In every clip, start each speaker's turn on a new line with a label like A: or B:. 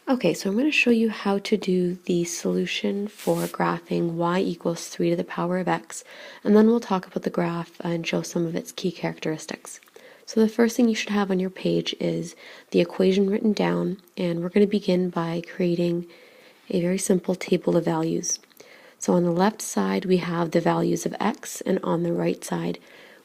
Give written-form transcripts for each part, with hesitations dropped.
A: Okay, so I'm going to show you how to do the solution for graphing y equals 3 to the power of x, and then we'll talk about the graph and show some of its key characteristics. So the first thing you should have on your page is the equation written down, and we're going to begin by creating a very simple table of values. So on the left side we have the values of x, and on the right side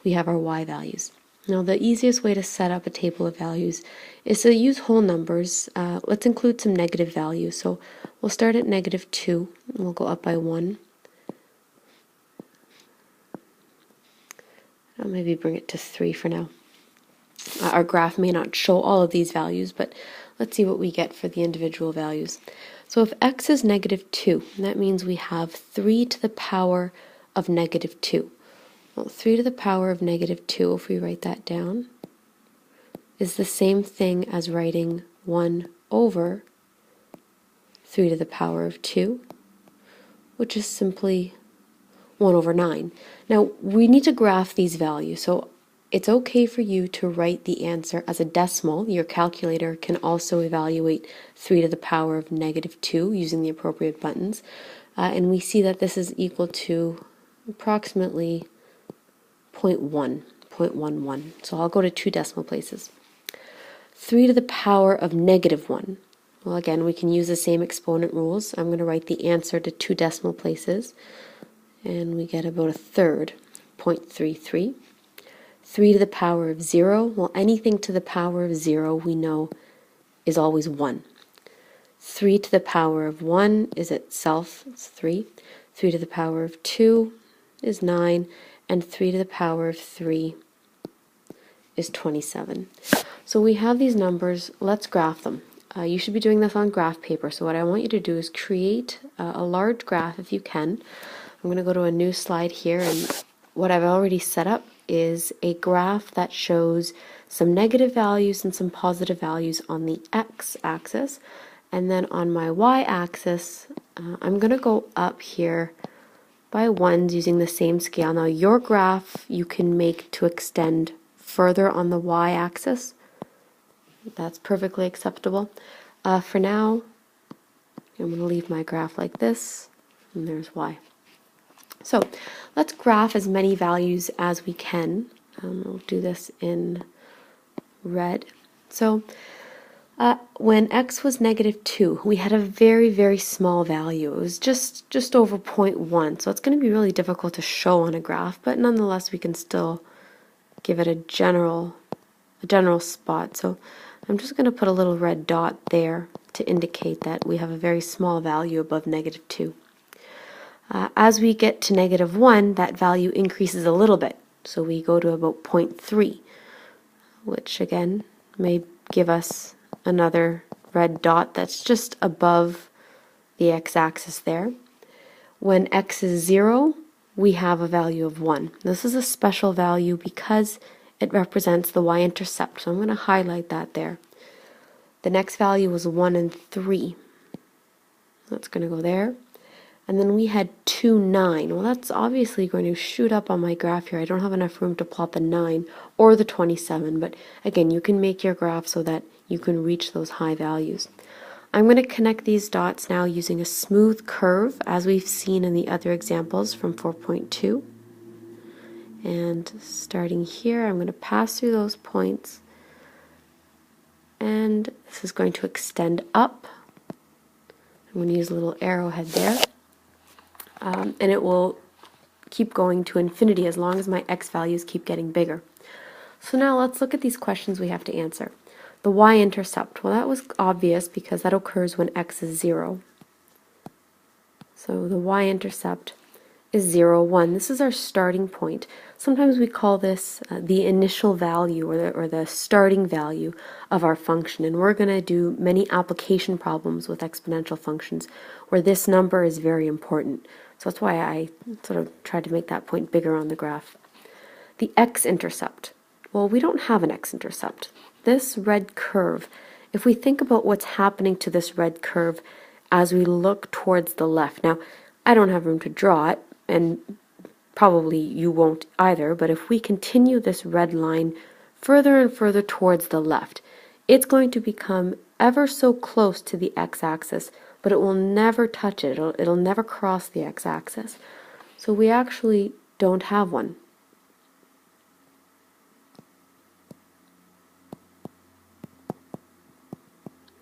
A: we have our y values. Now the easiest way to set up a table of values is to use whole numbers. Let's include some negative values. So we'll start at -2, and we'll go up by 1. I'll maybe bring it to 3 for now. Our graph may not show all of these values, but let's see what we get for the individual values. So if x is -2, that means we have 3 to the power of -2. Well, 3 to the power of -2, if we write that down, is the same thing as writing 1 over 3 to the power of 2, which is simply 1 over 9. Now, we need to graph these values, so it's okay for you to write the answer as a decimal. Your calculator can also evaluate 3 to the power of -2 using the appropriate buttons. And we see that this is equal to approximately 0.11. So I'll go to 2 decimal places. 3 to the power of -1. Well, again, we can use the same exponent rules. I'm going to write the answer to 2 decimal places, and we get about a third, 0.33. 3 to the power of 0, well, anything to the power of 0 we know is always 1. 3 to the power of 1 is itself, it's 3. 3 to the power of 2 is 9, and 3 to the power of 3 is 27. So we have these numbers. Let's graph them. You should be doing this on graph paper, so what I want you to do is create a large graph if you can. I'm going to go to a new slide here, and what I've already set up is a graph that shows some negative values and some positive values on the x-axis, and then on my y-axis I'm going to go up here by 1s using the same scale. Now your graph you can make to extend further on the y-axis. That's perfectly acceptable. For now, I'm going to leave my graph like this, and there's y. So let's graph as many values as we can. We'll do this in red. So when x was -2, we had a very, very small value. It was just over 0.1. So it's going to be really difficult to show on a graph, but nonetheless we can still give it a general spot. So I'm just going to put a little red dot there to indicate that we have a very small value above -2. As we get to -1, that value increases a little bit. So we go to about 0.3, which again may give us another red dot that's just above the x-axis there. When x is 0, we have a value of 1. This is a special value because it represents the y-intercept, so I'm going to highlight that there. The next value was 1 and 3. That's going to go there. And then we had 2, 9. Well, that's obviously going to shoot up on my graph here. I don't have enough room to plot the 9 or the 27, but again, you can make your graph so that you can reach those high values. I'm going to connect these dots now using a smooth curve, as we've seen in the other examples from 4.2. And starting here, I'm going to pass through those points, and this is going to extend up. I'm going to use a little arrowhead there, and it will keep going to infinity as long as my x values keep getting bigger. So now let's look at these questions we have to answer. The y-intercept, well, that was obvious because that occurs when x is 0. So the y-intercept is 0, 1. This is our starting point. Sometimes we call this the initial value or the starting value of our function, and we're going to do many application problems with exponential functions where this number is very important. So that's why I sort of tried to make that point bigger on the graph. The x-intercept. Well, we don't have an x-intercept. This red curve, if we think about what's happening to this red curve as we look towards the left. Now, I don't have room to draw it, and probably you won't either, but if we continue this red line further and further towards the left, it's going to become ever so close to the x-axis, but it will never touch it. It'll never cross the x-axis. So we actually don't have one.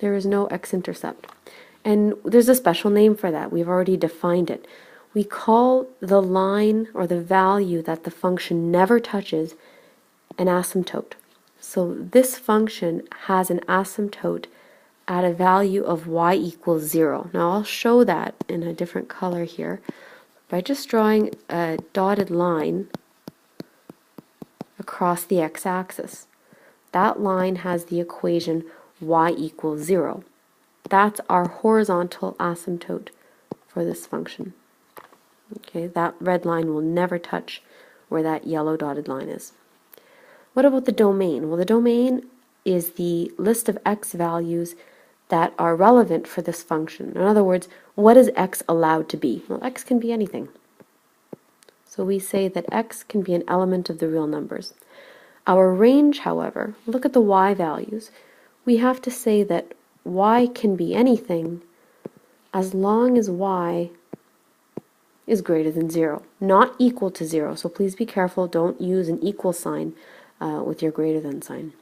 A: There is no x-intercept. And there's a special name for that. We've already defined it. We call the line or the value that the function never touches an asymptote. So this function has an asymptote at a value of y equals 0. Now I'll show that in a different color here by just drawing a dotted line across the x-axis. That line has the equation y equals 0. That's our horizontal asymptote for this function. Okay, that red line will never touch where that yellow dotted line is. What about the domain? Well, the domain is the list of x values that are relevant for this function. In other words, what is x allowed to be? Well, x can be anything. So we say that x can be an element of the real numbers. Our range, however, look at the y values. We have to say that y can be anything as long as y is greater than 0, not equal to 0. So please be careful, don't use an equal sign with your greater than sign.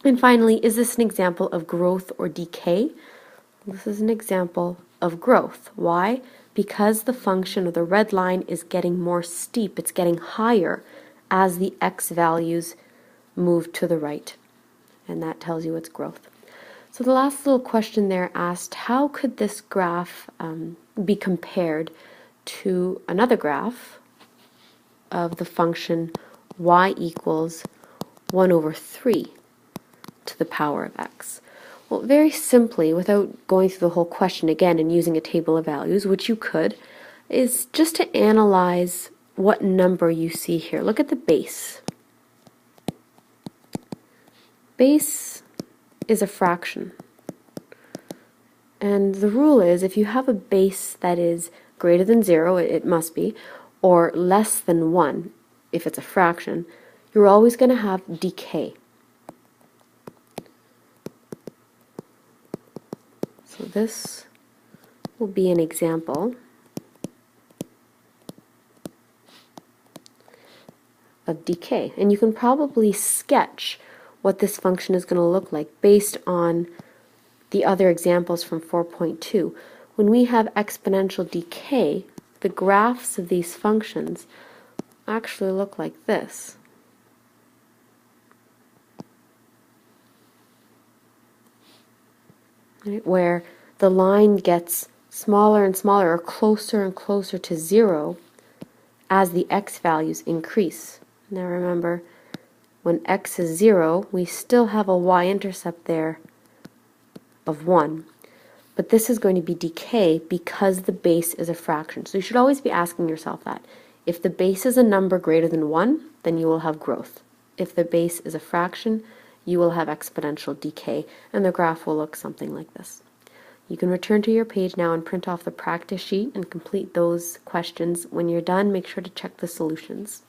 A: And finally, is this an example of growth or decay? This is an example of growth. Why? Because the function, or the red line, is getting more steep, it's getting higher as the x values move to the right. And that tells you it's growth. So the last little question there asked, how could this graph be compared to another graph of the function y equals 1 over 3 to the power of x? Well, very simply, without going through the whole question again and using a table of values, which you could, is just to analyze what number you see here. Look at the base. Base is a fraction. And the rule is, if you have a base that is greater than 0, it must be, or less than 1, if it's a fraction, you're always going to have decay. So this will be an example of decay. And you can probably sketch what this function is going to look like based on the other examples from 4.2. When we have exponential decay, the graphs of these functions actually look like this. Right, where the line gets smaller and smaller, or closer and closer to 0 as the x values increase. Now remember, when x is 0, we still have a y-intercept there of 1. But this is going to be decay because the base is a fraction. So you should always be asking yourself that. If the base is a number greater than 1, then you will have growth. If the base is a fraction, you will have exponential decay, and the graph will look something like this. You can return to your page now and print off the practice sheet and complete those questions. When you're done, make sure to check the solutions.